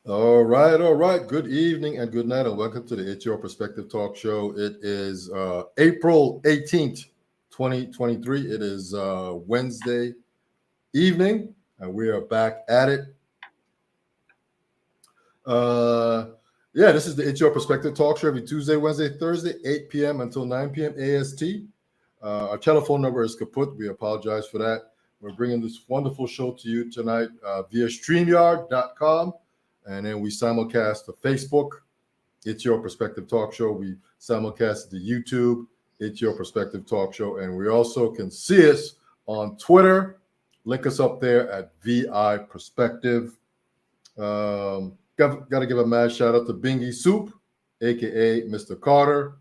All right, all right. Good evening and good night, and welcome to the It's Your Perspective Talk Show. It is April 18th, 2023. It is Wednesday evening, and we are back at it. This is the It's Your Perspective Talk Show every Tuesday, Wednesday, Thursday, 8 p.m. until 9 p.m. AST. Our telephone number is kaput. We apologize for that. We're bringing this wonderful show to you tonight via StreamYard.com. And then we simulcast to Facebook, It's Your Perspective Talk Show. We simulcast to YouTube, It's Your Perspective Talk Show. And we also can see us on Twitter. Link us up there at VI Perspective. Got to give a mad shout out to Bingy Soup, a.k.a. Mr. Carter.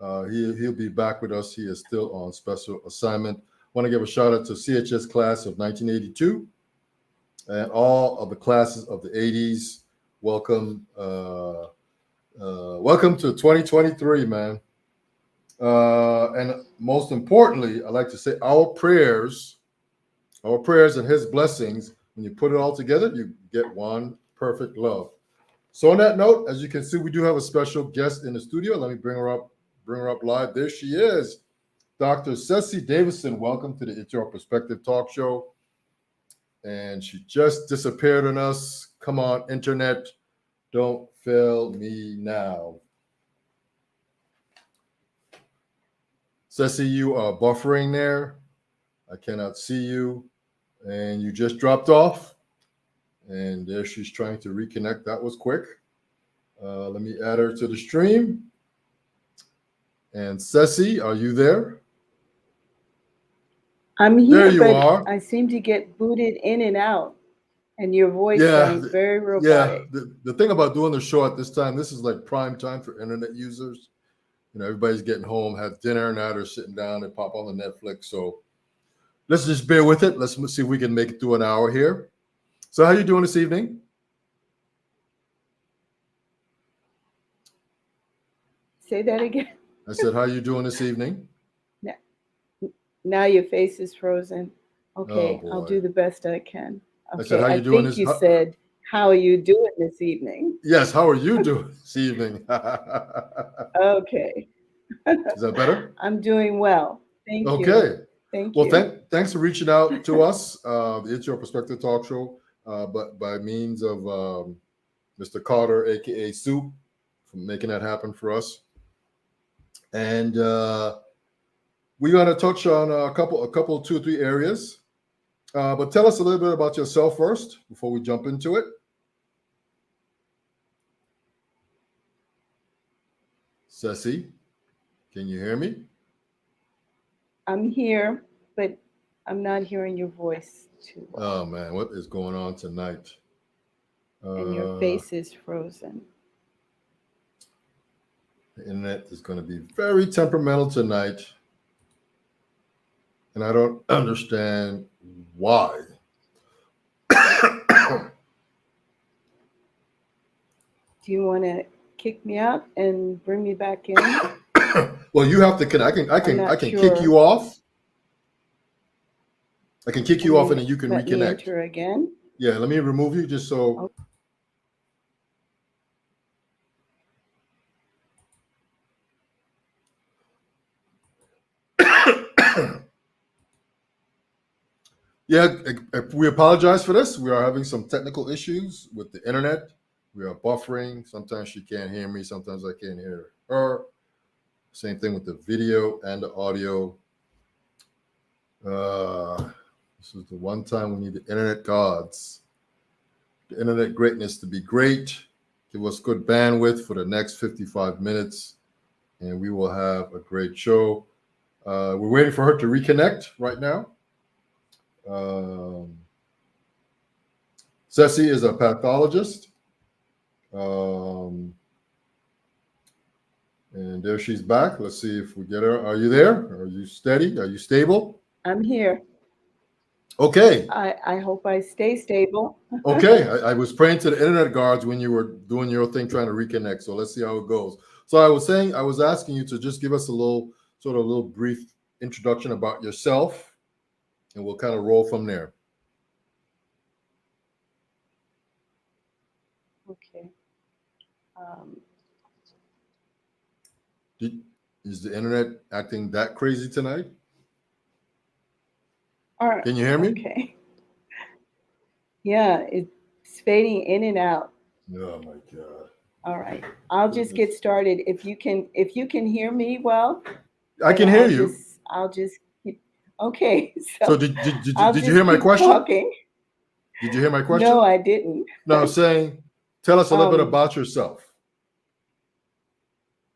He'll be back with us. He is still on special assignment. Want to give a shout out to CHS class of 1982. And all of the classes of the 80s, welcome to 2023, man. And most importantly, I like to say our prayers and his blessings, when you put it all together, you get one perfect love. So on that note, as you can see, we do have a special guest in the studio. Let me bring her up live. There she is, Dr. Cesi Davidson. Welcome to the It's Your Perspective Talk Show. And she just disappeared on us. Come on, internet. Don't fail me now. Ceci, you are buffering there. I cannot see you. And you just dropped off. And there she's trying to reconnect. That was quick. Let me add her to the stream. And Ceci, are you there? I'm here, there you but are. I seem to get booted in and out, and your voice sounds very robotic. Yeah, the thing about doing the show at this time, this is like prime time for internet users. You know, everybody's getting home, had dinner, now they're sitting down and pop on the Netflix. So let's just bear with it. Let's see if we can make it through an hour here. So how are you doing this evening? Say that again. I said, how are you doing this evening? Now your face is frozen. Okay, Oh, I'll do the best I can. Okay, I said, how are you doing this? You said, how are you doing this evening? Yes, how are you doing this evening? Okay. Is that better? I'm doing well. Thank you. Okay. Thank you. Well, thanks for reaching out to us. It's Your Perspective Talk Show, but by means of Mr. Carter, aka Soup, for making that happen for us. And we're going to touch on a couple, 2 or 3 areas. But tell us a little bit about yourself first before we jump into it. Ceci, can you hear me? I'm here, but I'm not hearing your voice too well. Oh, man, what is going on tonight? And your face is frozen. The internet is going to be very temperamental tonight. And I don't understand why. Do you want to kick me out and bring me back in? Well, you have to connect. I can kick you off. I can kick you off and then you can reconnect. Me enter again? Yeah, let me remove you just so. Okay. Yeah, we apologize for this. We are having some technical issues with the internet. We are buffering. Sometimes she can't hear me. Sometimes I can't hear her. Same thing with the video and the audio. This is the one time we need the internet gods, the internet greatness to be great. Give us good bandwidth for the next 55 minutes, and we will have a great show. We're waiting for her to reconnect right now. Ceci is a pathologist. And there she's back. Let's see if we get her. Are you there? Are you steady? Are you stable? I'm here. Okay. I hope I stay stable. Okay. I was praying to the internet guards when you were doing your thing, trying to reconnect. So let's see how it goes. So I was asking you to just give us a little brief introduction about yourself, and we'll kind of roll from there. Okay. Um, Is the internet acting that crazy tonight? Can you hear me? okay. Yeah, it's fading in and out. Oh my God. All right. I'll just get Goodness. started. If you can hear me well, I then can hear you. I'll just keep okay. So So I'll did you just hear my keep question? talking. Did you hear my No, question? I didn't. No, I'm saying, tell us a little bit Um, about yourself.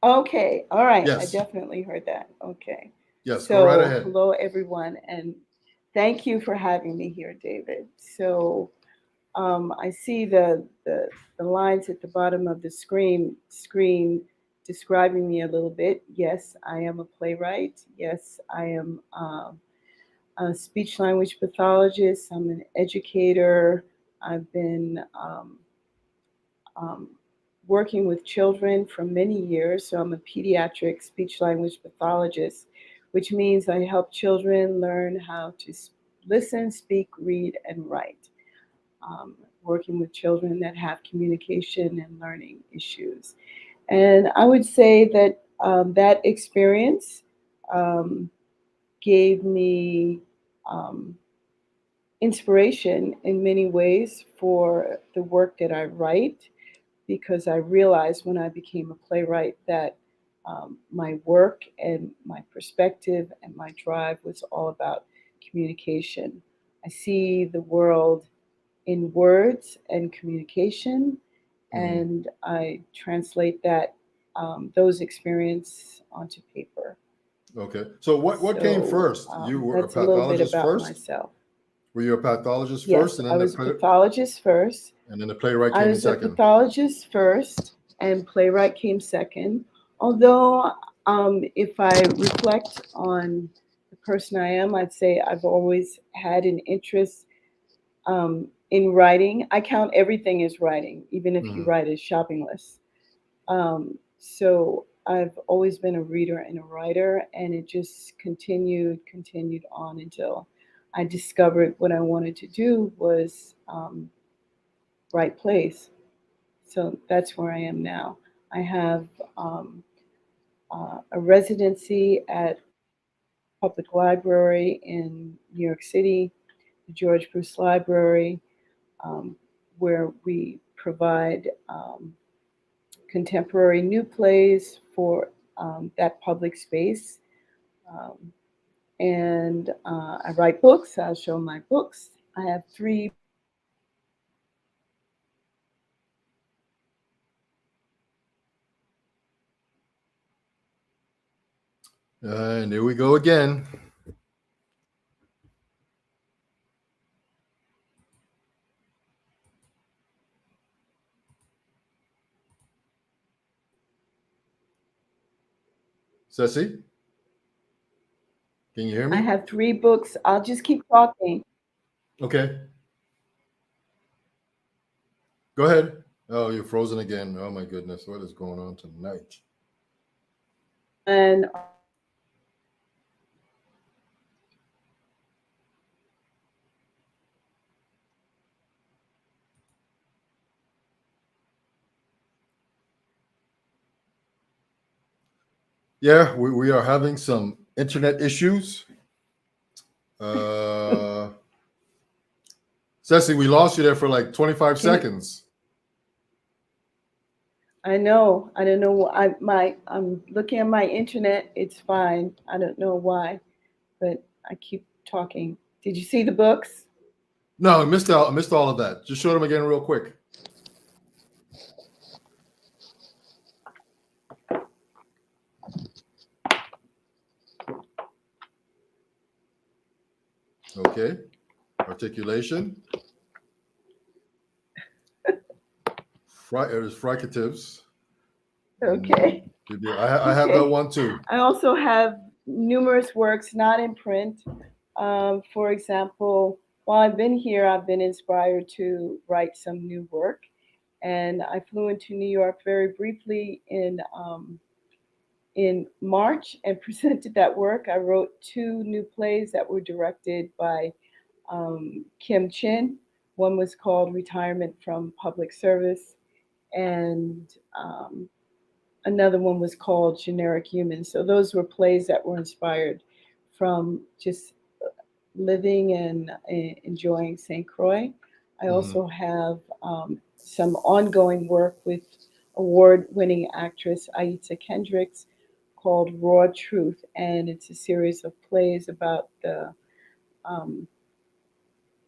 okay. All right. I Yes. definitely heard that. Okay. Yes. Go right So ahead. hello everyone and thank you for having me here, David. So I see the lines at the bottom of the screen describing me a little bit. Yes, I am a playwright. Yes, I am a speech language pathologist. I'm an educator. I've been um, working with children for many years. So I'm a pediatric speech language pathologist, which means I help children learn how to listen, speak, read, and write. Working with children that have communication and learning issues. And I would say that that experience um, gave me um, inspiration in many ways for the work that I write because I realized when I became a playwright that my work and my perspective and my drive was all about communication. I see the world in words and communication, Mhm. and I translate that those experience onto paper. Okay. So what came So first? You were a that's a little bit pathologist about first? myself. Were you a pathologist first, Yes, and I then was a pathologist first. the playwright I came was a second? pathologist first, and playwright came second. Although, if I reflect on the person I am, I'd say I've always had an interest in writing. I count everything as writing, even if you Mhm. write a shopping list. So I've always been a reader and a writer, and it just continued on until I discovered what I wanted to do was write plays. So that's where I am now. I have um, a residency at Public Library in New York City, the George Bruce Library, um, where we provide contemporary new plays for that public space. Um, and I write books. I'll show my books. I have three. And there we go again. Ceci, can you hear I me? have three books. I'll just keep talking. Okay. Go ahead. Oh, you're frozen again. Oh my goodness. What is going on tonight? And Yeah, we are having some internet issues. Uh, Ceci, we lost you there for like 25 can you? seconds. I know. I don't know. I'm looking at my internet. It's fine. I don't know why, but I keep talking. Did you see the books? No, I missed all of that. Just show them again real quick. Okay. Articulation. There's Fricatives. Okay. I have that Okay. one too. I also have numerous works not in print. For example, while I've been here, I've been inspired to write some new work. And I flew into New York very briefly in March and presented that work. I wrote two new plays that were directed by Kim Chin. One was called Retirement from Public Service, and another one was called Generic Human. So those were plays that were inspired from just living and enjoying St. Croix. I also have some ongoing work with award-winning actress Aitza Kendricks called Raw Truth, and it's a series of plays about the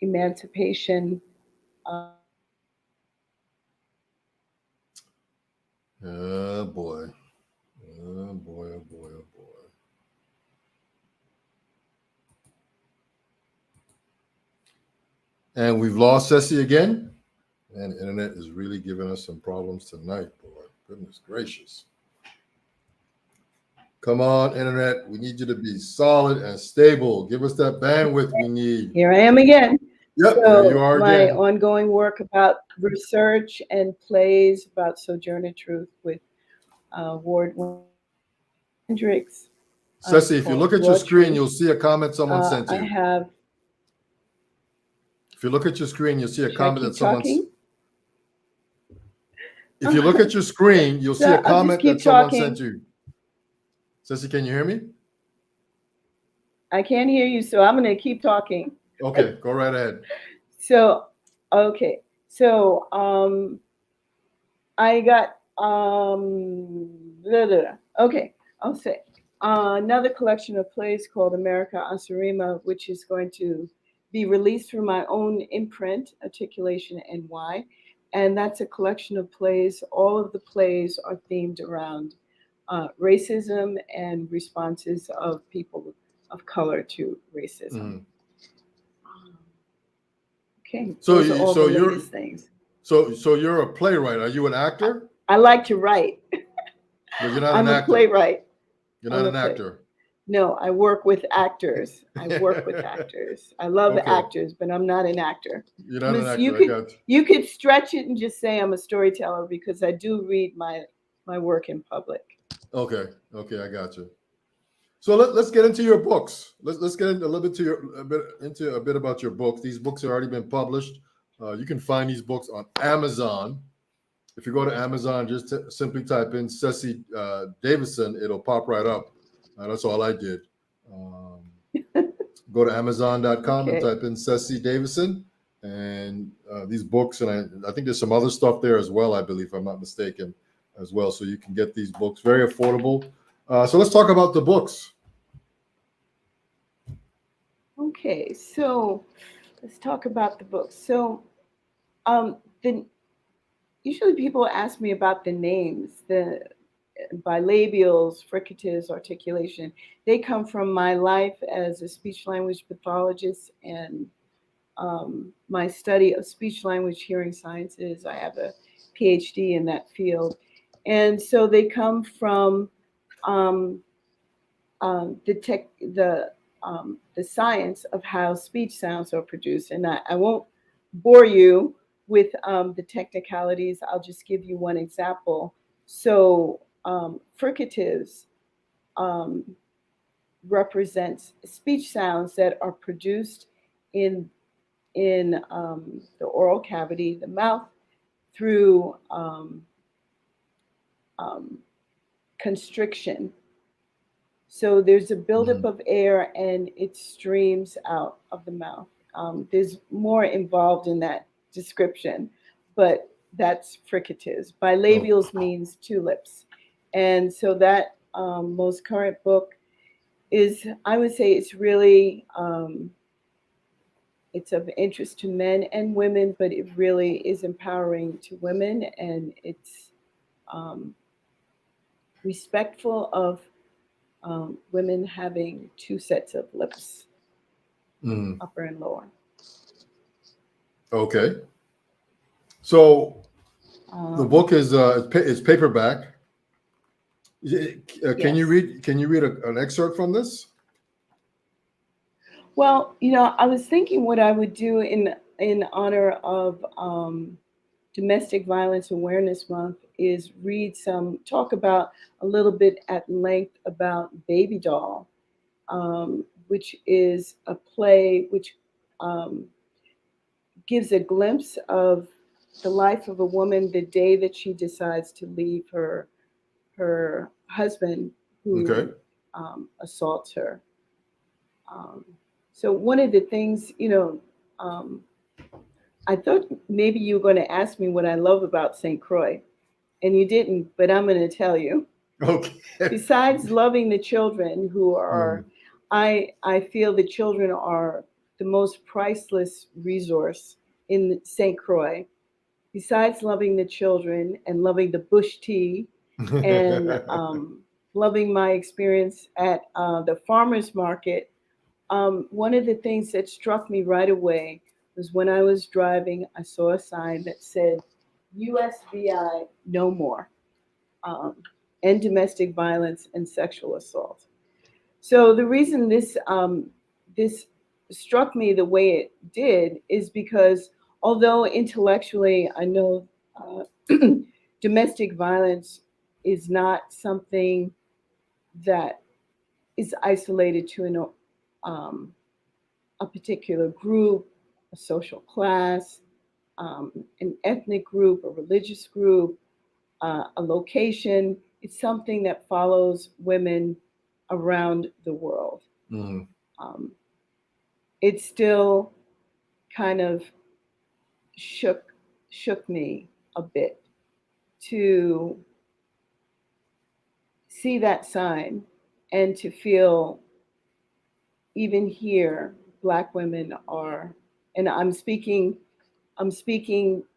emancipation. Oh boy. Oh boy, oh boy, oh boy. And we've lost Ceci again. And the internet is really giving us some problems tonight, boy. Goodness gracious. Come on, internet. We need you to be solid and stable. Give us that bandwidth we need. Here I am again. Yep, So there you are my again. ongoing work about research and plays about Sojourner Truth with award-winning Hendricks. Ceci, if you look at your screen, you'll see a comment someone sent you. I have. If you look at your screen, you'll see a Should I comment keep that someone's. talking? If you look at your screen, you'll see So a I'll just comment keep that someone talking. sent you. Ceci, can you hear me? I can't hear you, so I'm going to keep talking. Okay, go right ahead. So, okay. So, I got, okay, I'll say. Another collection of plays called America Acirema, which is going to be released through my own imprint, Articulation NY. And that's a collection of plays. All of the plays are themed around racism and responses of people of color to racism. Okay, So those are all the you're latest things. So you're a playwright. Are you an actor? I like to write. But you're not I'm an a actor. playwright. You're not an actor. No, I work with actors. I work with actors. I love Okay. actors, but I'm not an actor. You're not an actor. You could stretch it and just say I'm a storyteller because I do read my work in public. Okay, I got you. So let's get into your books. Let's get into a bit about your books. These books have already been published. You can find these books on Amazon. If you go to Amazon, just simply type in Cesi Davidson. It'll pop right up. That's all I did. Go to Amazon.com and type in Cesi Davidson, and these books, and I think there's some other stuff there as well. I believe, if I'm not mistaken, as well. So you can get these books very affordable. So let's talk about the books. Okay, so let's talk about the books. So, usually people ask me about the names, the Bilabials, Fricatives, Articulation. They come from my life as a speech language pathologist and my study of speech language hearing sciences. I have a PhD in that field, and so they come from the science of how speech sounds are produced. And I won't bore you with the technicalities. I'll just give you one example. So fricatives represents speech sounds that are produced in the oral cavity, the mouth, through constriction. So there's a buildup of air and it streams out of the mouth. There's more involved in that description, but that's fricatives. Bilabials means two lips. And so that most current book is, I would say it's really, it's of interest to men and women, but it really is empowering to women, and it's respectful of women having two sets of lips, upper and lower. Okay. So the book is paperback. Can you read an excerpt from this? Well, I was thinking what I would do in honor of Domestic Violence Awareness Month is talk about a little bit at length about Baby Doll, which is a play which gives a glimpse of the life of a woman the day that she decides to leave her husband who Okay. assaults her. So one of the things, I thought maybe you were going to ask me what I love about St. Croix, and you didn't, but I'm going to tell you. Okay. Besides loving the children who are, I feel the children are the most priceless resource in St. Croix. Besides loving the children and loving the bush tea and loving my experience at the farmers market, one of the things that struck me right away was when I was driving, I saw a sign that said, USVI no more, and domestic violence and sexual assault. So the reason this struck me the way it did is because although intellectually I know domestic violence is not something that is isolated to a particular group, a social class, an ethnic group, a religious group, a location. It's something that follows women around the world. Mhm. It still kind of shook me a bit to see that sign and to feel even here Black women are, and I'm speaking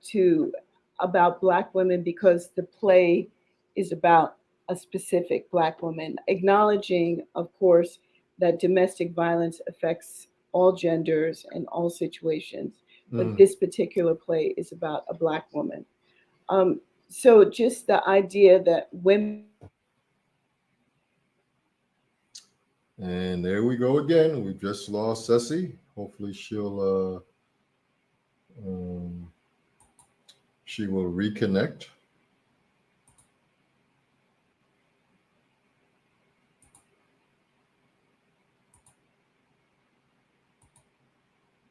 to about Black women because the play is about a specific Black woman, acknowledging, of course, that domestic violence affects all genders and all situations. But this particular play is about a Black woman. So just the idea that women. And there we go again. We just lost Ceci. Hopefully um, she will reconnect.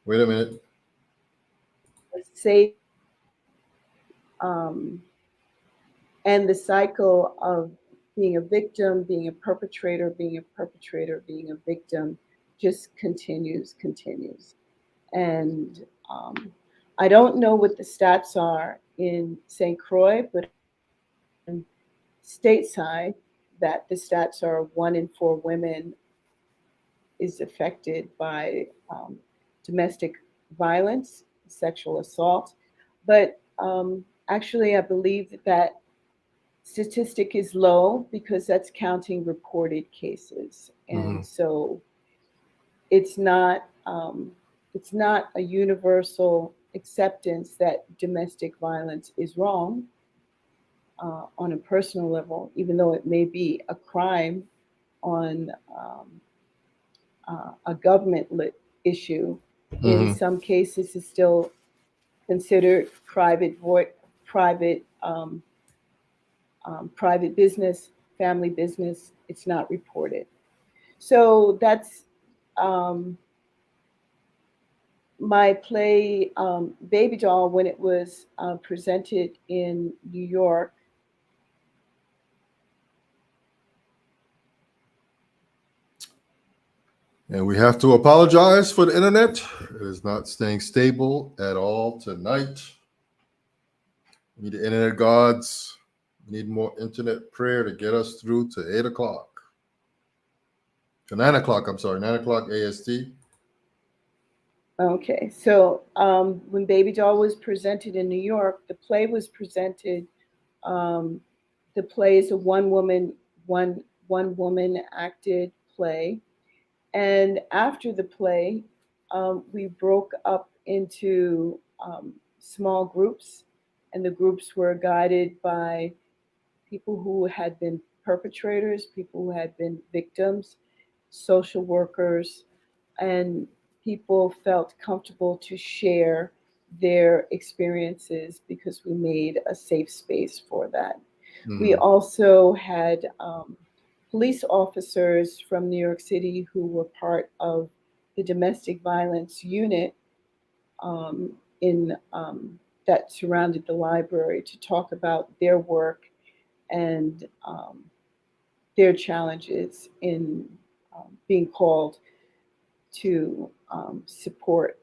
Wait a minute. Say, um, and the cycle of being a victim, being a perpetrator, being a perpetrator, being a victim just continues. And I don't know what the stats are in St. Croix, but stateside, that the stats are 1 in 4 women is affected by domestic violence, sexual assault. But actually, I believe that statistic is low because that's counting reported cases, and Mhm. so it's not it's not a universal acceptance that domestic violence is wrong on a personal level, even though it may be a crime on a government issue. In Mhm. some cases, it's still considered private private business, family business. It's not reported. So that's um, my play, Baby Doll, when it was presented in New York. And we have to apologize for the internet. It is not staying stable at all tonight. We need the internet gods. We need more internet prayer to get us through to 8 o'clock. To 9 o'clock, I'm sorry, 9 o'clock AST. Okay, so when Baby Doll was presented in New York, the play was presented. Um, the play is a one woman acted play, and after the play, we broke up into small groups, and the groups were guided by people who had been perpetrators, people who had been victims, social workers, and people felt comfortable to share their experiences because we made a safe space for that. We Mhm. also had police officers from New York City who were part of the domestic violence unit in that surrounded the library to talk about their work and their challenges in being called to support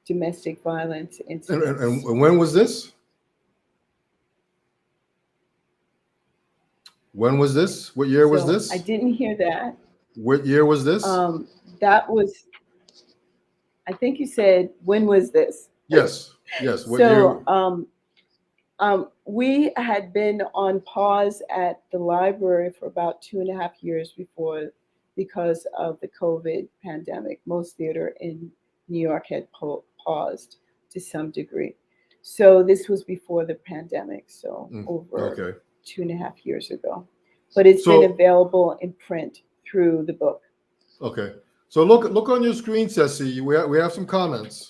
domestic violence incidents. And when was this? When was this? What year was So this? I didn't hear that. What year was this? That was, I think you said, when was this? Yes. Yes. What So year? we had been on pause at the library for about 2.5 years before, because of the COVID pandemic. Most theater in New York had paused to some degree. So this was before the pandemic, so over Okay. 2.5 years ago. But it's been available in print through the book. Okay. So look on your screen, Ceci. We have some comments.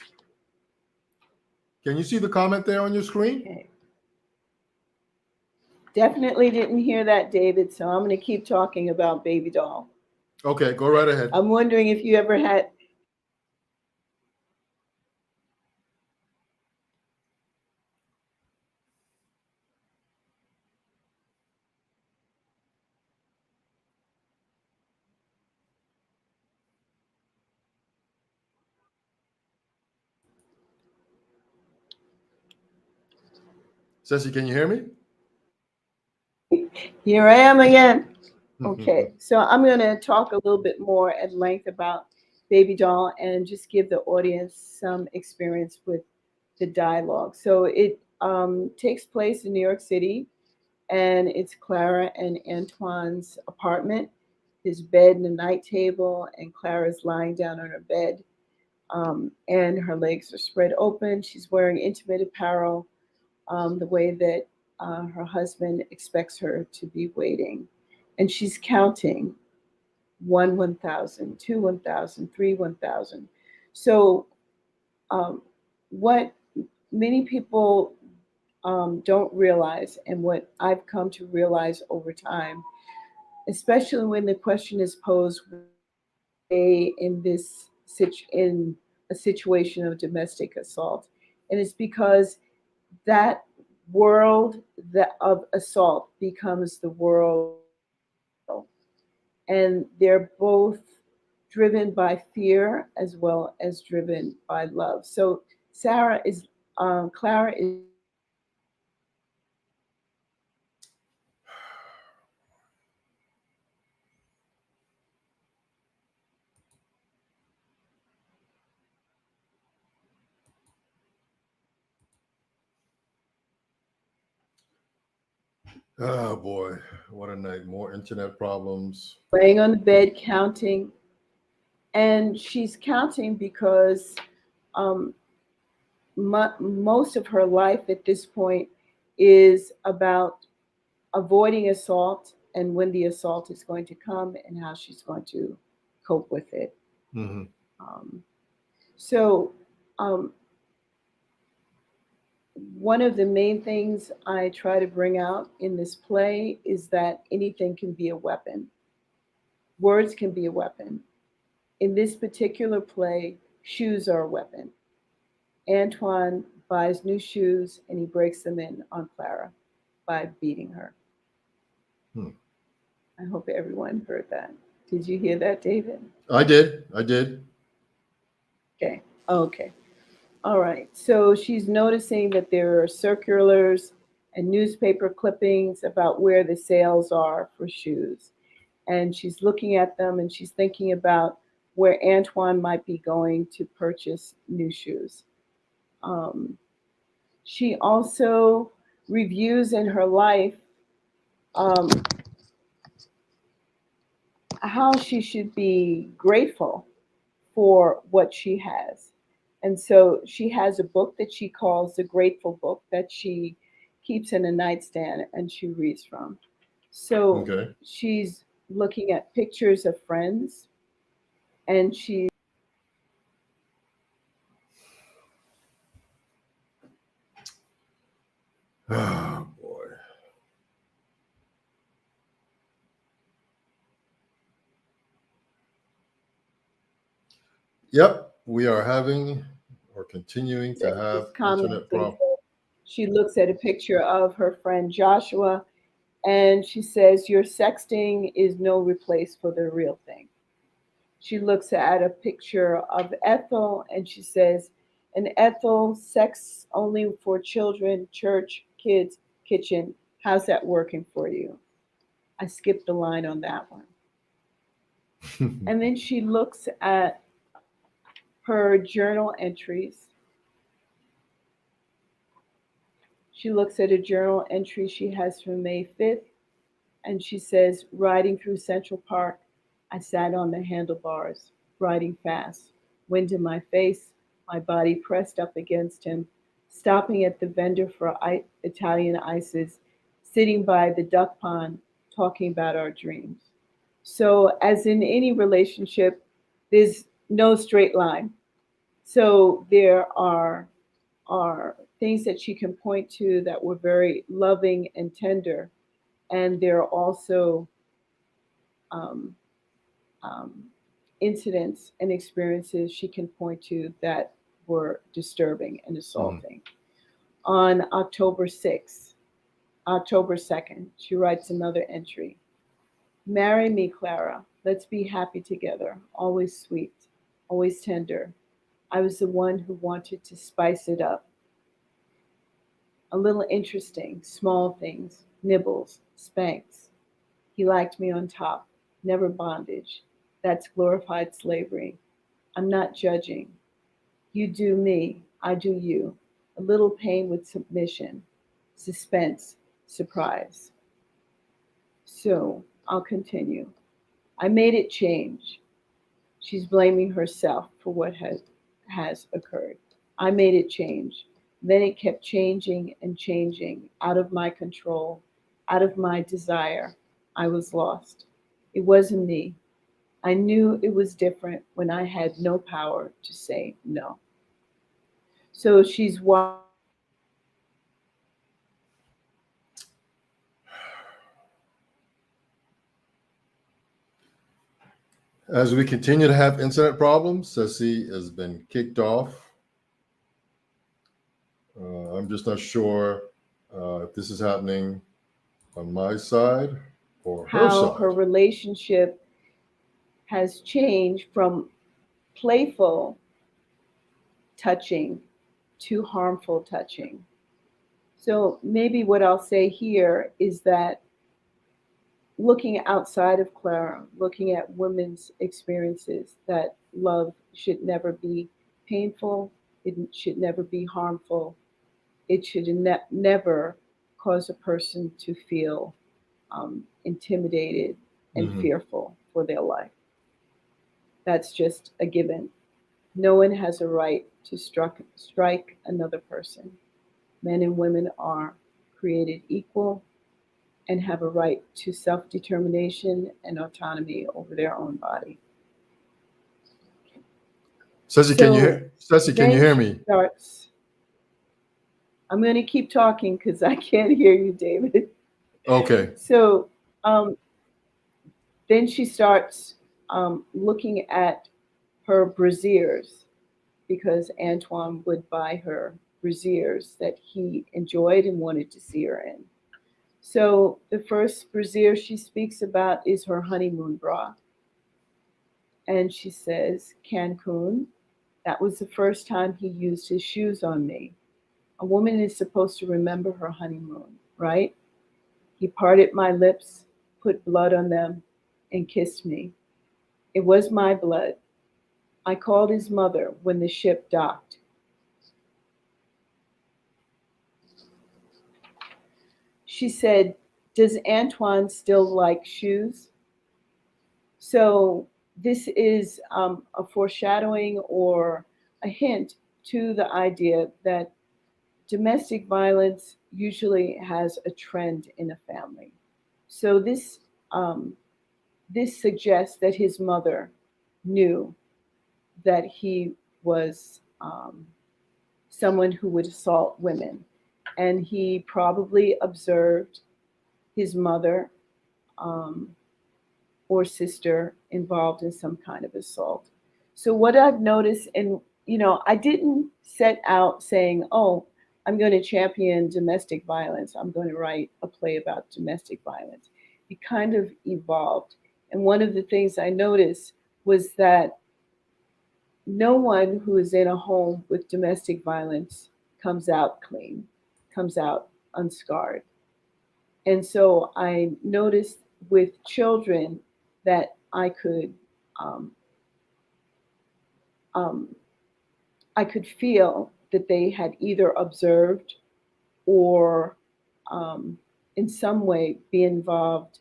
Can you see the comment there on your screen? Okay. Definitely didn't hear that, David, so I'm going to keep talking about Baby Doll. Okay, go right ahead. I'm wondering if you ever had... Ceci, can you hear me? Here I am again. Okay, so I'm going to talk a little bit more at length about Baby Doll and just give the audience some experience with the dialogue. So it takes place in New York City, and it's Clara and Antoine's apartment, his bed and a night table, and Clara's lying down on her bed, and her legs are spread open. She's wearing intimate apparel, the way that her husband expects her to be waiting. And she's counting 1, 1,000, 2, 1,000, 3, 1,000. So what many people don't realize, and what I've come to realize over time, especially when the question is posed in a situation of domestic assault, and it's because that world of assault becomes the world, and they're both driven by fear as well as driven by love. So Clara is... Oh boy, what a night. More internet problems. laying on the bed counting, and she's counting because most of her life at this point is about avoiding assault and when the assault is going to come and how she's going to cope with it. Mm-hmm. So one of the main things I try to bring out in this play is that anything can be a weapon. Words can be a weapon. In this particular play, shoes are a weapon. Antoine buys new shoes and he breaks them in on Clara by beating her. I hope everyone heard that. Did you hear that, David? I did. Okay. Okay. All right. So she's noticing that there are circulars and newspaper clippings about where the sales are for shoes. And she's looking at them and she's thinking about where Antoine might be going to purchase new shoes. She also reviews in her life how she should be grateful for what she has. And so she has a book that she calls the Grateful Book that she keeps in a nightstand and she reads from. So she's looking at pictures of friends, and she... Oh boy. Yep, we are having, or continuing to have Just commenting. internet problems. She looks at a picture of her friend Joshua, and she says, "Your sexting is no replace for the real thing." She looks at a picture of Ethel, and she says, "And Ethel, sex only for children, church, kids, kitchen. How's that working for you?" I skipped the line on that one. And then she looks at her journal entries. She looks at a journal entry she has from May 5th, and she says, "Riding through Central Park, I sat on the handlebars, riding fast, wind in my face, my body pressed up against him, stopping at the vendor for Italian ices, sitting by the duck pond, talking about our dreams." So, as in any relationship, there's no straight line. So there are things that she can point to that were very loving and tender, and there are also um, um, incidents and experiences she can point to that were disturbing and assaulting. On October 6th, October 2nd, she writes another entry. "Marry me, Clara. Let's be happy together. Always sweet, always tender. I was the one who wanted to spice it up. A little interesting, small things, nibbles, spanks. He liked me on top, never bondage. That's glorified slavery. I'm not judging. You do me, I do you. A little pain with submission, suspense, surprise." So I'll continue. "I made it change." She's blaming herself for what has occurred. "I made it change. Then it kept changing and changing, out of my control, out of my desire. I was lost. It wasn't me. I knew it was different when I had no power to say no." So she's As we continue to have internet problems, Ceci has been kicked off. I'm just not sure if this is happening on my side or her how side. her relationship has changed from playful touching to harmful touching. So maybe what I'll say here is that looking outside of Clara, looking at women's experiences, that love should never be painful, it should never be harmful, it should never cause a person to feel intimidated and fearful for their life. That's just a given. No one has a right to strike another person. Men and women are created equal and have a right to self-determination and autonomy over their own body. Ceci, can you hear me? I'm going to keep talking because I can't hear you, David. Okay. So then she starts looking at her brassieres, because Antoine would buy her brassieres that he enjoyed and wanted to see her in. So the first brassiere she speaks about is her honeymoon bra. And she says, "Cancun, that was the first time he used his shoes on me. A woman is supposed to remember her honeymoon, right? He parted my lips, put blood on them, and kissed me. It was my blood. I called his mother when the ship docked. She said, 'Does Antoine still like shoes?' So this is a foreshadowing or a hint to the idea that domestic violence usually has a trend in a family. So this suggests that his mother knew that he was someone who would assault women, and he probably observed his mother or sister involved in some kind of assault. So what I've noticed I didn't set out saying, oh, I'm going to champion domestic violence. I'm going to write a play about domestic violence. It kind of evolved. And one of the things I noticed was that no one who is in a home with domestic violence comes out clean, comes out unscarred. And so I noticed with children that um, um, I could feel that they had either observed or in some way be involved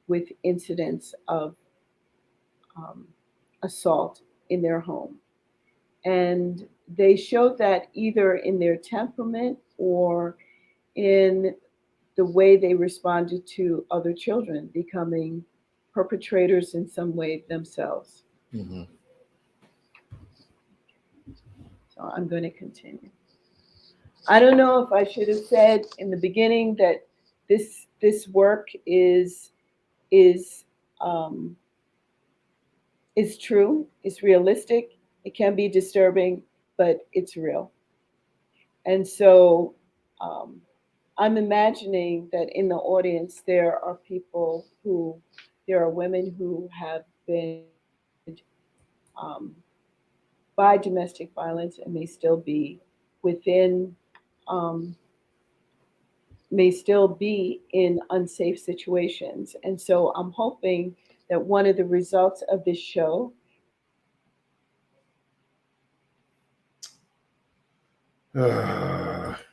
with incidents of um, assault in their home. And they showed that either in their temperament or in the way they responded to other children, becoming perpetrators in some way themselves. Mm-hmm. So I'm going to continue. I don't know if I should have said in the beginning that this work is um, is true, it's realistic. It can be disturbing, but it's real. And so um, I'm imagining that in the audience there are women who have been um, by domestic violence and within, um, may still be in unsafe situations. And so I'm hoping that one of the results of this show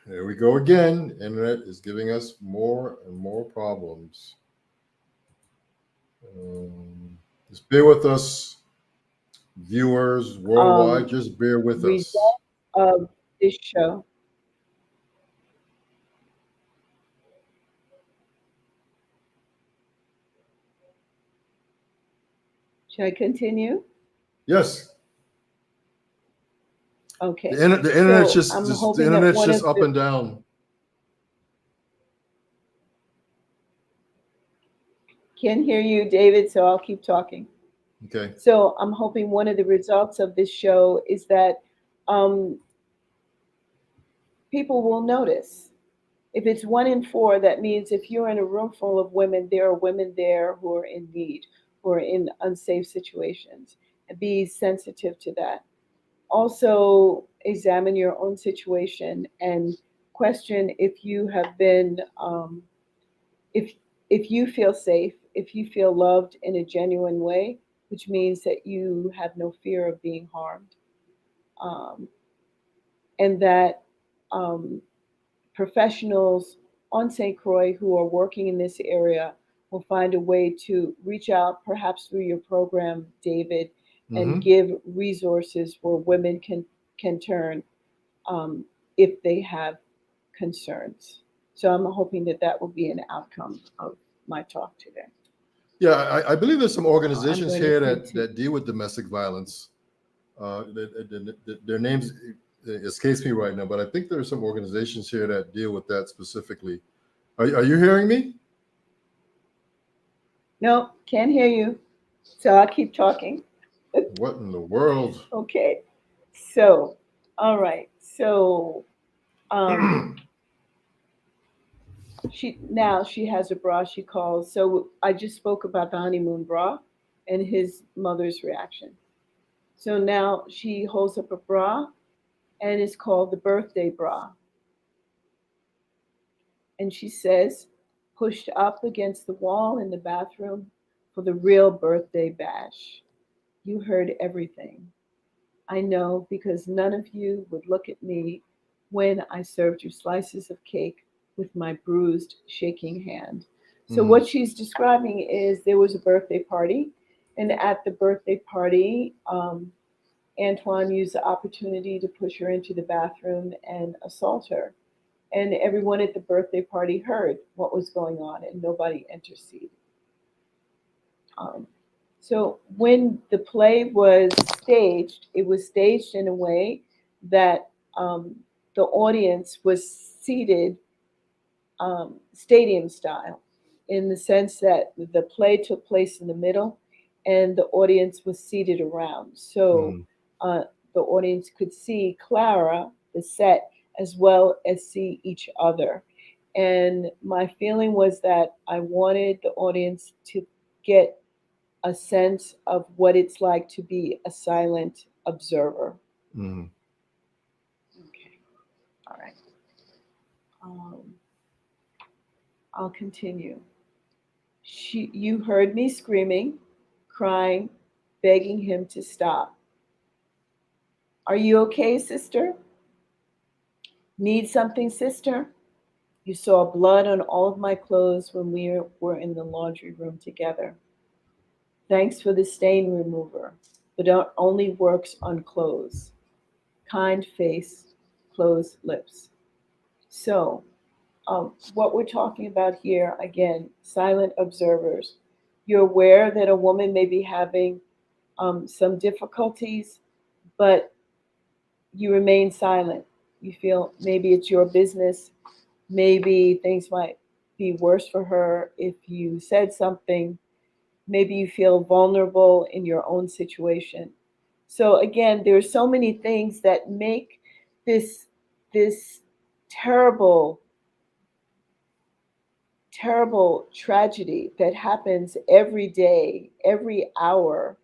There we go again. Internet is giving us more and more problems. Just bear with us, viewers worldwide. Just bear with us. result of this show. Should I continue? Yes, Okay. the internet's So I'm the hoping that internet's one just of up the and down. can't hear you, David, so I'll keep talking. Okay. So I'm hoping one of the results of this show is that um, people will notice. If it's 1 in 4, that means if you're in a room full of women, there are women there who are in need, who are in unsafe situations, and be sensitive to that. Also, examine your own situation and question if you have been, if if you feel safe, if you feel loved in a genuine way, which means that you have no fear of being harmed, um, and that um, professionals on St. Croix who are working in this area will find a way to reach out, perhaps through your program, David, and Mm-hmm. give resources where women can turn um, if they have concerns. So I'm hoping that that will be an outcome of my talk today. Yeah, I believe there's some So I'm organizations going to here continue. that deal with domestic violence. Their names escapes me right now, but I think there are some organizations here that deal with that specifically. Are you hearing me? No, can't hear you. So I'll keep talking. What in the world? Okay. So, all right. So, um, she has a bra she calls. So I just spoke about the honeymoon bra and his mother's reaction. So now she holds up a bra and it's called the birthday bra. And she says, pushed up against the wall in the bathroom for the real birthday bash. You heard everything. I know because none of you would look at me when I served you slices of cake with my bruised, shaking hand. So, Mm-hmm. what she's describing is there was a birthday party, and at the birthday party, Antoine used the opportunity to push her into the bathroom and assault her. And everyone at the birthday party heard what was going on, and nobody interceded. Um, so when the play was staged, it was staged in a way that the audience was seated stadium style, in the sense that the play took place in the middle and the audience was seated around. So Mm-hmm. uh, the audience could see Clara, the set, as well as see each other. And my feeling was that I wanted the audience to get a sense of what it's like to be a silent observer. Mhm. Okay, all right. I'll continue. You heard me screaming, crying, begging him to stop. Are you okay, sister? Need something, sister? You saw blood on all of my clothes when we were in the laundry room together. Thanks for the stain remover, but it only works on clothes. Kind face, closed lips. So, what we're talking about here, again, silent observers. You're aware that a woman may be having some difficulties, but you remain silent. You feel maybe it's your business. Maybe things might be worse for her if you said something. Maybe you feel vulnerable in your own situation. So again, there are so many things that make this terrible tragedy that happens every day, every hour.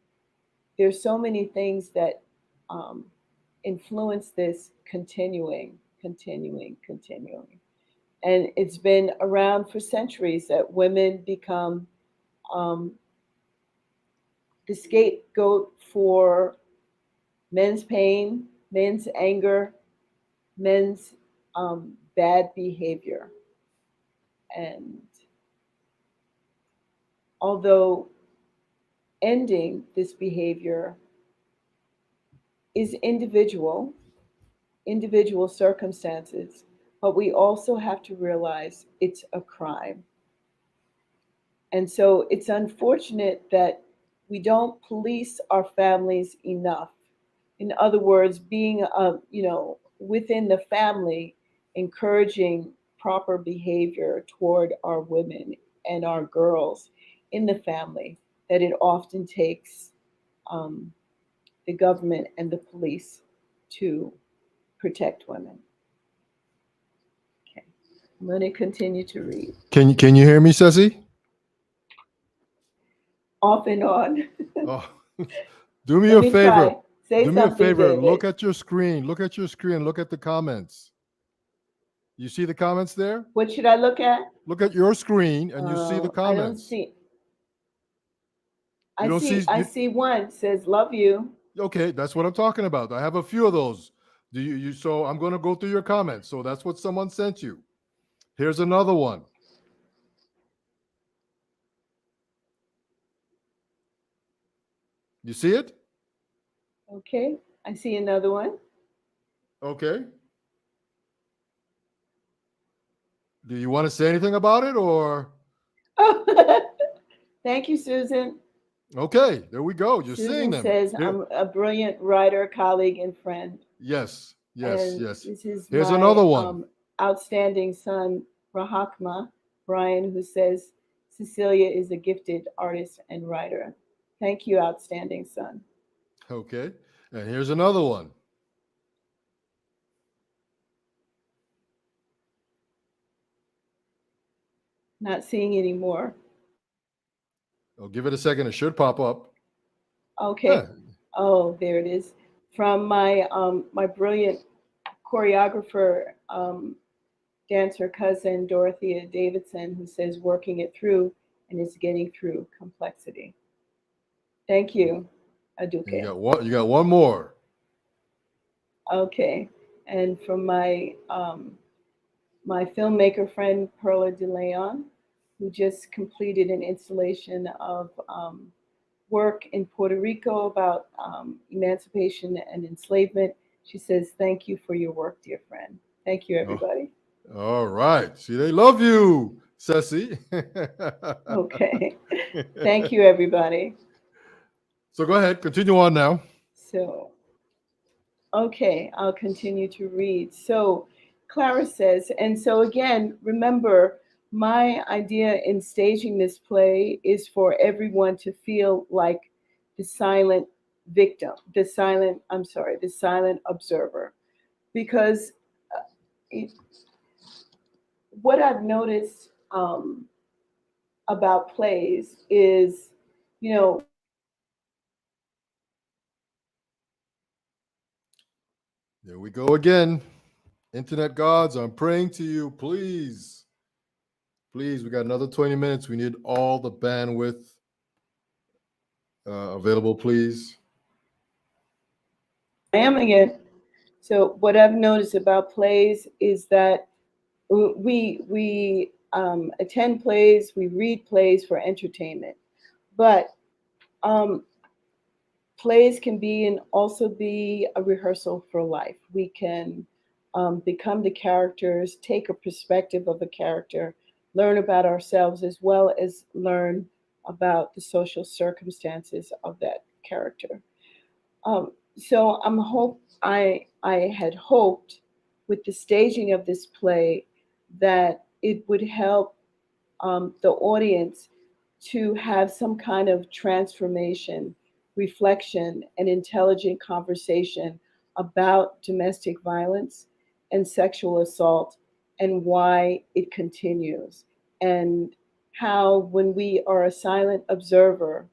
There's so many things that influence this continuing. And it's been around for centuries that women become the scapegoat for men's pain, men's anger, men's bad behavior. And although ending this behavior is individual circumstances, but we also have to realize it's a crime. And so it's unfortunate that we don't police our families enough. In other words, being within the family, encouraging proper behavior toward our women and our girls in the family, that it often takes the government and the police to protect women. Okay, I'm going to continue to read. Can you hear me, Ceci? Off and on. Oh, do me Let a me favor. try. Say Do me a something, favor. David. Look at your screen. Look at your screen. Look at the comments. You see the comments there? What should I look at? Look at your screen and you see the I don't comments. see. You don't see. I see one says love you. Okay, that's what I'm talking about. I have a few of those. Do you so I'm going to go through your comments. So that's what someone sent you. Here's another one. You see it? Okay, I see another one. Okay. Do you want to say anything about it or? Oh, thank you, Susan. Okay, there we go. You're Susan seeing them. says, I'm a brilliant writer, colleague, and friend. Yes. And Yes. this is Here's my another one. Outstanding son, Rahakma, Brian, who says, Cecilia is a gifted artist and writer. Thank you, outstanding son. Okay. And here's another one. Not seeing any more. I'll give it a second. It should pop up. Okay. Yeah. Oh, there it is. From my my brilliant choreographer, dancer cousin, Dorothea Davidson, who says working it through and is getting through complexity. Thank you, Aduke. You got one more. Okay. And from my my filmmaker friend, Perla de Leon, who just completed an installation of work in Puerto Rico about emancipation and enslavement. She says, thank you for your work, dear friend. Thank you, everybody. All right. See, they love you, Ceci. Okay. Thank you, everybody. So go ahead. Continue on now. So, okay, I'll continue to read. So, Clara says, and so again, remember, my idea in staging this play is for everyone to feel like the silent victim, the silent observer, because it, what I've noticed about plays is, you know, There we go again. Internet gods, I'm praying to you. Please, please, we got another 20 minutes. We need all the bandwidth available, please. I am again. So what I've noticed about plays is that we attend plays, we read plays for entertainment, but um, plays can be and also be a rehearsal for life. We can become the characters, take a perspective of a character, learn about ourselves as well as learn about the social circumstances of that character. So I had hoped with the staging of this play that it would help the audience to have some kind of transformation, reflection, and intelligent conversation about domestic violence and sexual assault and why it continues, and how, when we are a silent observer,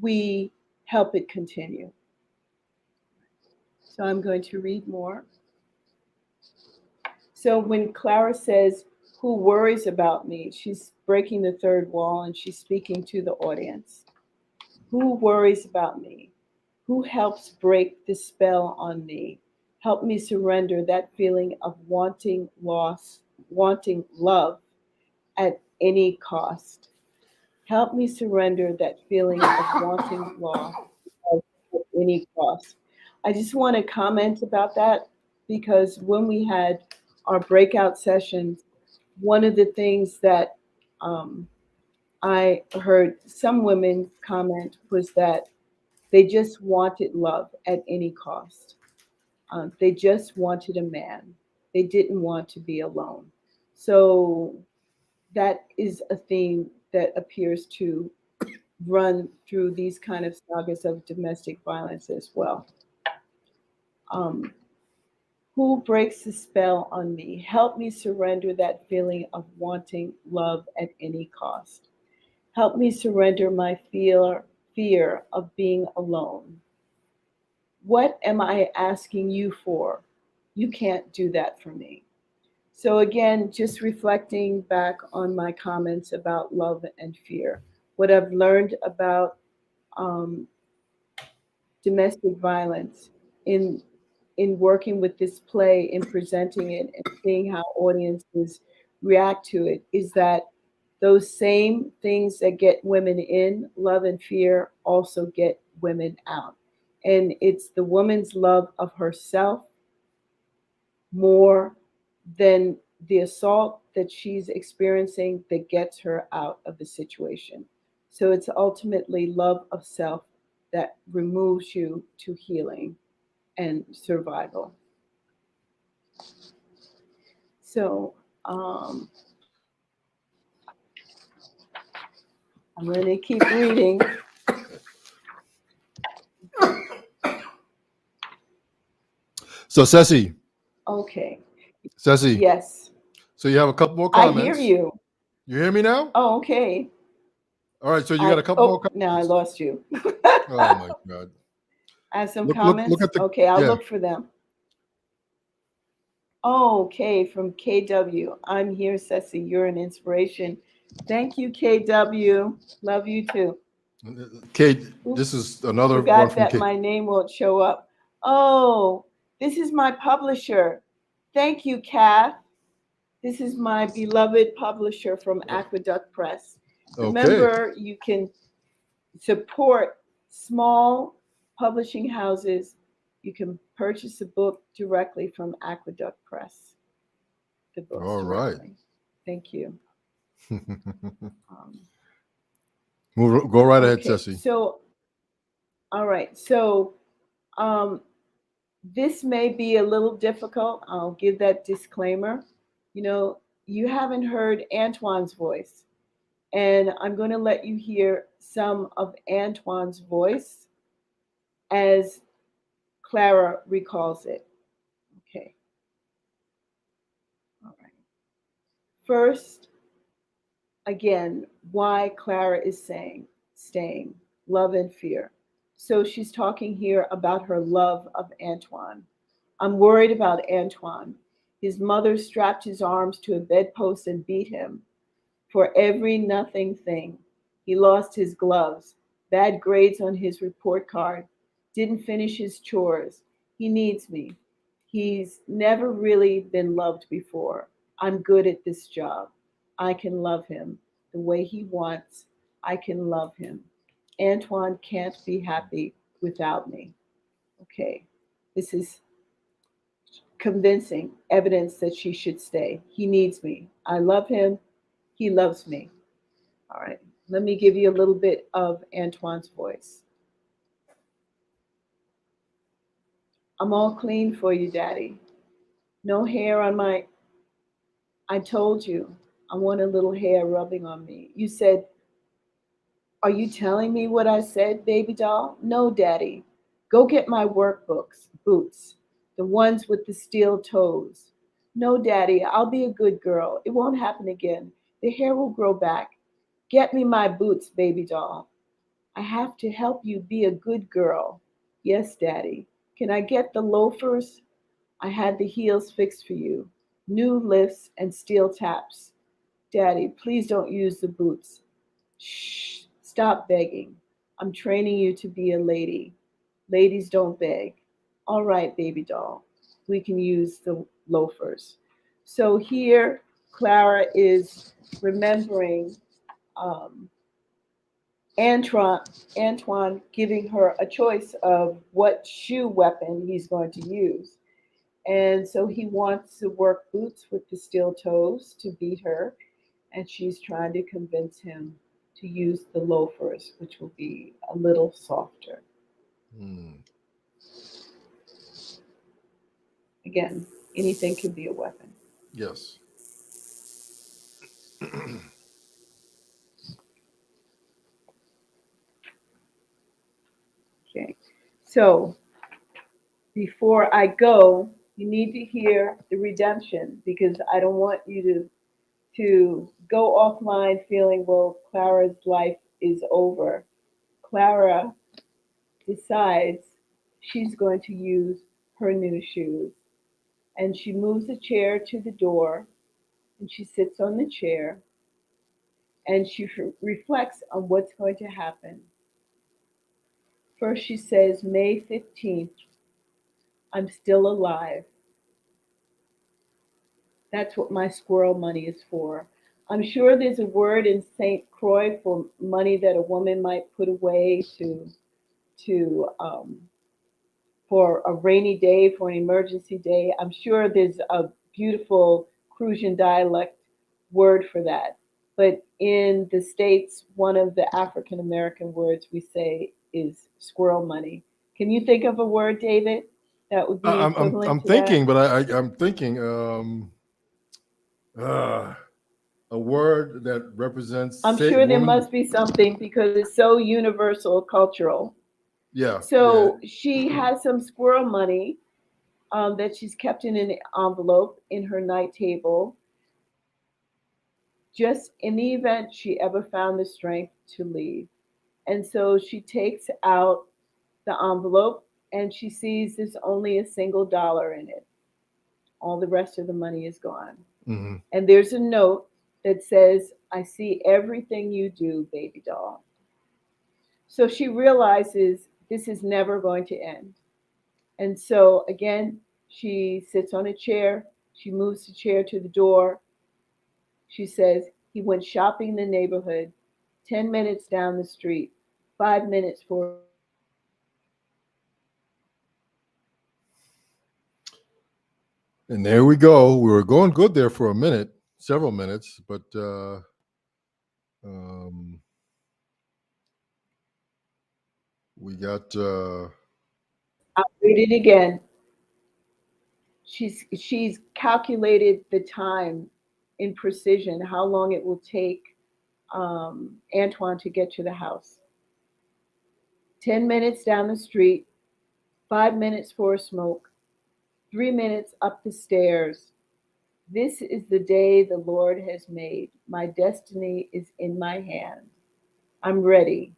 we help it continue. So I'm going to read more. So when Clara says, "Who worries about me?" she's breaking the third wall and she's speaking to the audience. Who worries about me? Who helps break the spell on me? Help me surrender that feeling of wanting loss, wanting love at any cost. Help me surrender that feeling of wanting loss at any cost. I just want to comment about that because when we had our breakout sessions, one of the things that um, I heard some women comment was that they just wanted love at any cost. They just wanted a man. They didn't want to be alone. So that is a theme that appears to run through these kind of sagas of domestic violence as well. Um, who breaks the spell on me? Help me surrender that feeling of wanting love at any cost. Help me surrender my fear of being alone. What am I asking you for? You can't do that for me. So, again, just reflecting back on my comments about love and fear, what I've learned about um, domestic violence in working with this play, in presenting it, and seeing how audiences react to it, is that those same things that get women in, love and fear, also get women out. And it's the woman's love of herself more than the assault that she's experiencing that gets her out of the situation. So it's ultimately love of self that removes you to healing and survival. So I'm going to keep reading. So, Ceci, Okay. Ceci, Yes. so you have a couple more I hear comments. you. You hear me now? Oh, okay. All right, so you got a couple more Now I comments. lost you. Oh my God. I have some Look comments. at the, Okay, I'll yeah. look for them. Oh, okay, from KW. I'm here, Ceci. You're an inspiration. Thank you, KW. Love you too. Kate, this Oops, is another one forgot from that Kate. my name won't show up. Oh, this is my publisher. Thank you, Kath. This is my beloved publisher from Aqueduct Press. Okay. Remember, you can support small publishing houses. You can purchase a book directly from Aqueduct Press, the books All right. directly. Thank you. Um, Go right ahead, okay, Ceci. so, all right. So, um, this may be a little difficult. I'll give that disclaimer. You know, you haven't heard Antoine's voice, and I'm going to let you hear some of Antoine's voice as Clara recalls it. Okay. All right. First, again, why Clara is staying, love and fear. So she's talking here about her love of Antoine. I'm worried about Antoine. His mother strapped his arms to a bedpost and beat him for every nothing thing. He lost his gloves, bad grades on his report card, didn't finish his chores. He needs me. He's never really been loved before. I'm good at this job. I can love him the way he wants. I can love him. Antoine can't be happy without me. Okay, this is convincing evidence that she should stay. He needs me. I love him. He loves me. All right, let me give you a little bit of Antoine's voice. I'm all clean for you, Daddy. No hair on my. I told you I want a little hair rubbing on me. You said, are you telling me what I said, baby doll? No, Daddy. Go get my boots, the ones with the steel toes. No, Daddy, I'll be a good girl. It won't happen again. The hair will grow back. Get me my boots, baby doll. I have to help you be a good girl. Yes, Daddy. Can I get the loafers? I had the heels fixed for you. New lifts and steel taps. Daddy, please don't use the boots. Shh, stop begging. I'm training you to be a lady. Ladies don't beg. All right, baby doll. We can use the loafers. So here, Clara is remembering um, Antoine giving her a choice of what shoe weapon he's going to use. And so he wants to work boots with the steel toes to beat her. And she's trying to convince him to use the loafers, which will be a little softer. Again, anything can be a weapon. Yes. Okay. So before I go, you need to hear the redemption because I don't want you to go offline feeling, well, Clara's life is over. Clara decides she's going to use her new shoes. And she moves a chair to the door and she sits on the chair and she reflects on what's going to happen. First, she says, May 15th, I'm still alive. That's what my squirrel money is for. I'm sure there's a word in St. Croix for money that a woman might put away to for a rainy day, for an emergency day. I'm sure there's a beautiful Crucian dialect word for that. But in the States, one of the African American words we say is squirrel money. Can you think of a word, David, that would be equivalent I'm to thinking, that? but I'm thinking a word that represents I'm say sure there woman. must be something because it's so universal, cultural. Yeah, yeah. So she has some squirrel money that she's kept in an envelope in her night table, just in the event she ever found the strength to leave. And so she takes out the envelope and she sees there's only a single dollar in it. All the rest of the money is gone. Mm-hmm. And there's a note that says, I see everything you do, baby doll. So she realizes this is never going to end. And so again, she sits on a chair. She moves the chair to the door. She says, he went shopping in the neighborhood, 10 minutes down the street, 5 minutes for. And there we go. We were going good there for a minute, several minutes, but we got. I'll read it again. She's calculated the time in precision, how long it will take Antoine to get to the house. 10 minutes down the street, 5 minutes for a smoke, 3 minutes up the stairs. This is the day the Lord has made. My destiny is in my hand. I'm ready.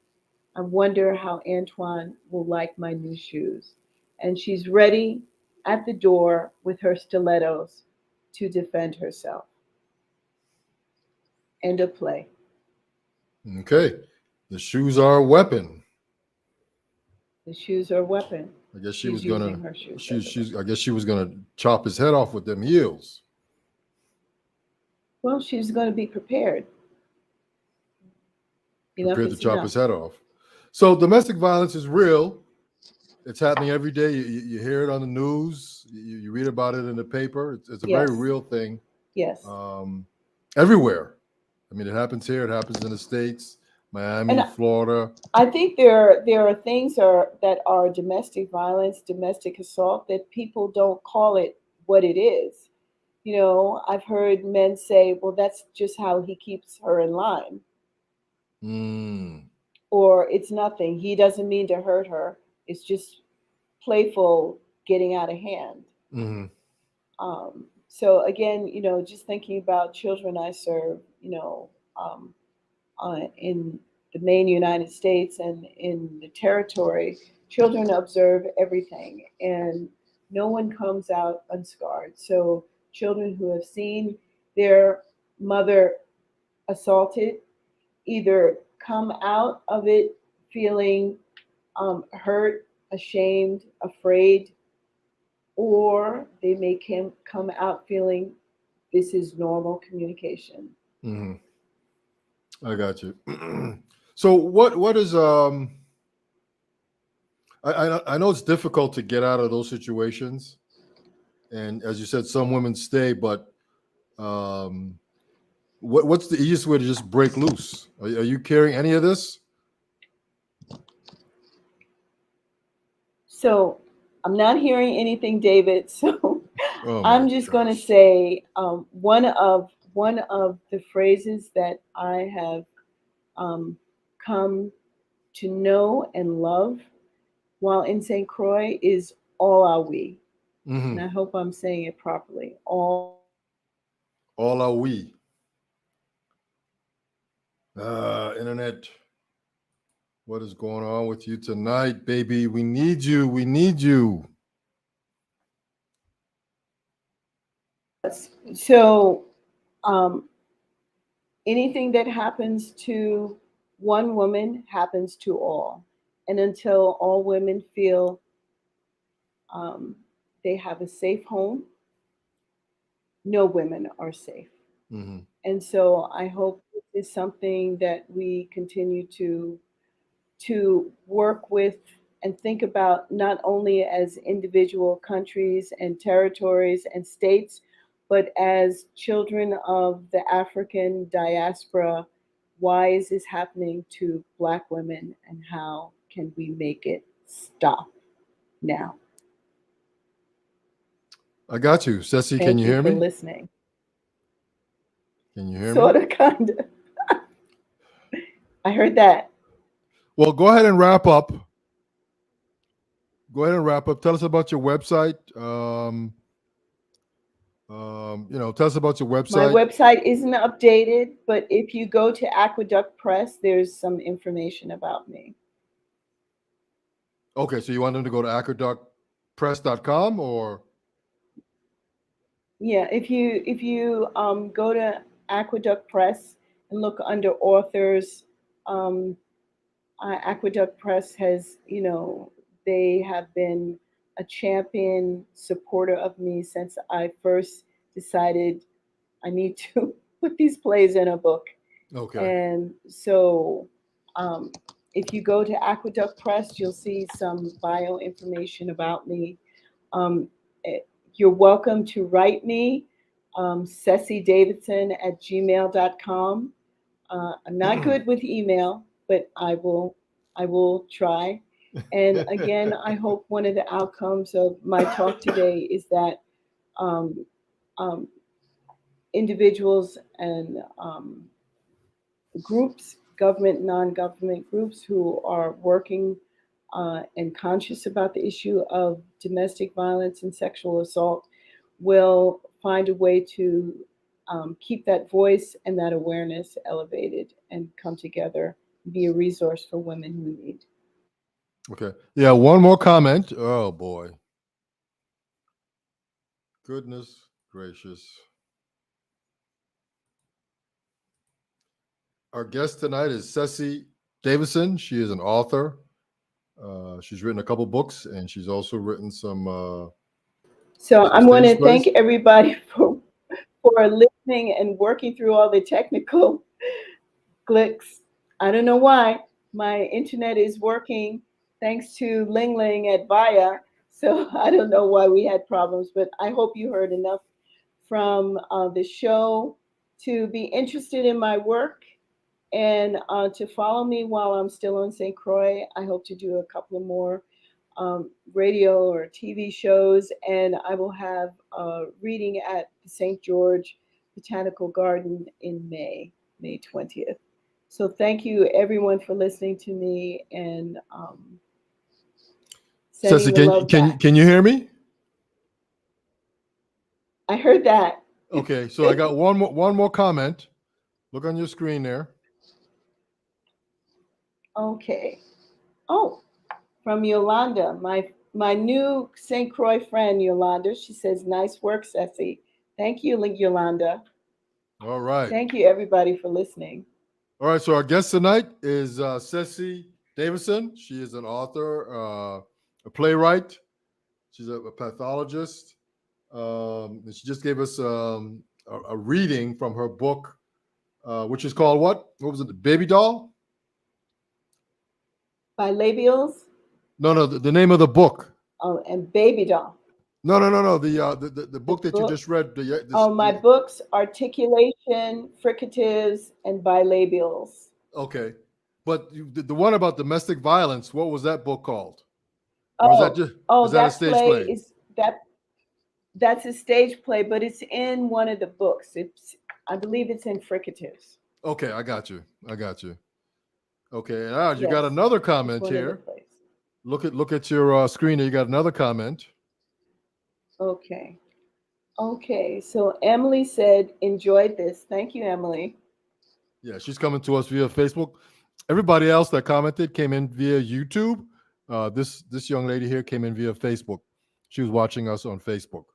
I wonder how Antoine will like my new shoes. And she's ready at the door with her stilettos to defend herself. End of play. Okay. The shoes are a weapon. The shoes are a weapon. I guess she She's was gonna. using her shoes as a She's. I guess she was gonna chop his head off with them heels. Well, she's going to be prepared. Enough Prepared to is chop enough. his head off. So domestic violence is real. It's happening every day. You hear it on the news. You read about it in the paper. It's a very Yes. real thing. Yes. Everywhere. I mean, it happens here. It happens in the States, Miami, And Florida. I think there are things that are domestic violence, domestic assault that people don't call it what it is. You know, I've heard men say, "Well, that's just how he keeps her in line," Mm. or "It's nothing. He doesn't mean to hurt her. It's just playful getting out of hand." Mm-hmm. So again, you know, just thinking about children I serve, you know, in the main United States and in the territory, children observe everything and no one comes out unscarred. So children who have seen their mother assaulted either come out of it feeling hurt, ashamed, afraid, or they may come out feeling this is normal communication. Mm-hmm. I got you. So what is I know it's difficult to get out of those situations, and as you said, some women stay, but um, what's the easiest way to just break loose? Are you carrying any of this? So I'm not hearing anything, David. So Oh my I'm just going to gosh. say one of the phrases that I have um, come to know and love while in St. Croix is all are we. And Mm-hmm. I hope I'm saying it properly. All All are we. Internet, what is going on with you tonight, baby? We need you. We need you. so um, anything that happens to one woman happens to all. And until all women feel um, they have a safe home, no women are safe. Mm-hmm. And so I hope this is something that we continue to work with and think about not only as individual countries and territories and states, but as children of the African diaspora. Why is this happening to Black women and how can we make it stop now? I got you. Ceci, can Thank you you hear for me? listening. Can you hear me? Sort of, kind of. I heard that. Well, go ahead and wrap up. Go ahead and wrap up. Tell us about your website. Tell us about your My website. website isn't updated, but if you go to Aqueduct Press, there's some information about me. Okay, so you want them to go to aqueductpress.com or? Yeah, if you go to Aqueduct Press and look under authors, um, Aqueduct Press has, you know, they have been a champion supporter of me since I first decided I need to put these plays in a book. Okay. And so um, if you go to Aqueduct Press, you'll see some bio information about me. Um, eh, you're welcome to write me, Cesi Davidson at gmail.com. I'm not good with email, but I will try. And again, I hope one of the outcomes of my talk today is that um, um, individuals and groups, government, non-government groups who are working and conscious about the issue of domestic violence and sexual assault will find a way to keep that voice and that awareness elevated and come together, be a resource for women who need. Okay. Yeah, one more comment. Oh, boy. Goodness gracious. Our guest tonight is Cesi Davidson. She is an author. She's written a couple books, and she's also written some So I want to stage plays. thank everybody for listening and working through all the technical glitches. I don't know why. My internet is working thanks to Ling Ling at Via. So I don't know why we had problems, but I hope you heard enough from the show to be interested in my work and to follow me while I'm still on St. Croix. I hope to do a couple of more radio or TV shows, and I will have a reading at the St. George Botanical Garden in May 20th. So thank you everyone for listening to me and sending the love back. Can you hear me? I heard that. Okay, so I got one more comment. Look on your screen there. Okay. Oh, from Yolanda, my new St. Croix friend, Yolanda. She says, "Nice work, Ceci." Thank you, Yolanda. All right. Thank you, everybody, for listening. All right, so our guest tonight is Cesi Davidson. She is an author, a playwright. She's a pathologist. And she just gave us a reading from her book, which is called what? What was it? The Baby Doll? Bilabials? No, the name of the book. Oh, and Baby Doll. No. The book that you just read. My books, Articulation, Fricatives, and Bilabials. Okay. But the one about domestic violence, what was that book called? Or is that a stage play? That's a stage play, but it's in one of the books. I believe it's in Fricatives. Okay, I got you. Okay, now you got another comment here. Look at your screen. You got another comment. Okay. So Emily said, "Enjoyed this." Thank you, Emily. Yeah, she's coming to us via Facebook. Everybody else that commented came in via YouTube. This young lady here came in via Facebook. She was watching us on Facebook.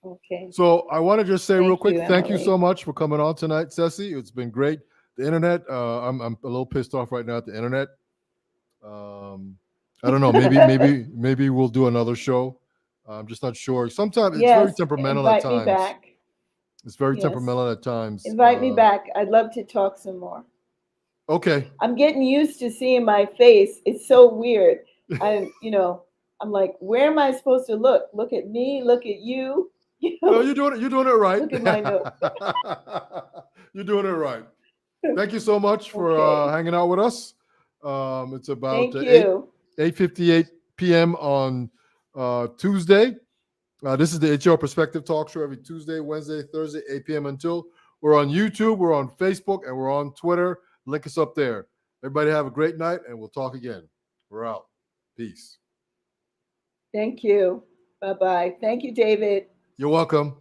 Okay. So I want to just say real quick, thank you Emily. so much for coming on tonight, Ceci. It's been great. The internet, I'm a little pissed off right now at the internet. I don't know. Maybe we'll do another show. I'm just not sure. Sometimes it's very temperamental at times. Invite me back. It's very temperamental at times. Invite me back. I'd love to talk some more. Okay. I'm getting used to seeing my face. It's so weird. I'm like, where am I supposed to look? Look at me. Look at you. No, you're doing it right. Look at my nose. You're doing it right. Thank you so much for hanging out with us. It's about 8:58 p.m. on Tuesday. This is the HR Perspective Talk Show every Tuesday, Wednesday, Thursday, 8 p.m. until. We're on YouTube, we're on Facebook, and we're on Twitter. Link us up there. Everybody have a great night, and we'll talk again. We're out. Peace. Thank you. Bye-bye. Thank you, David. You're welcome.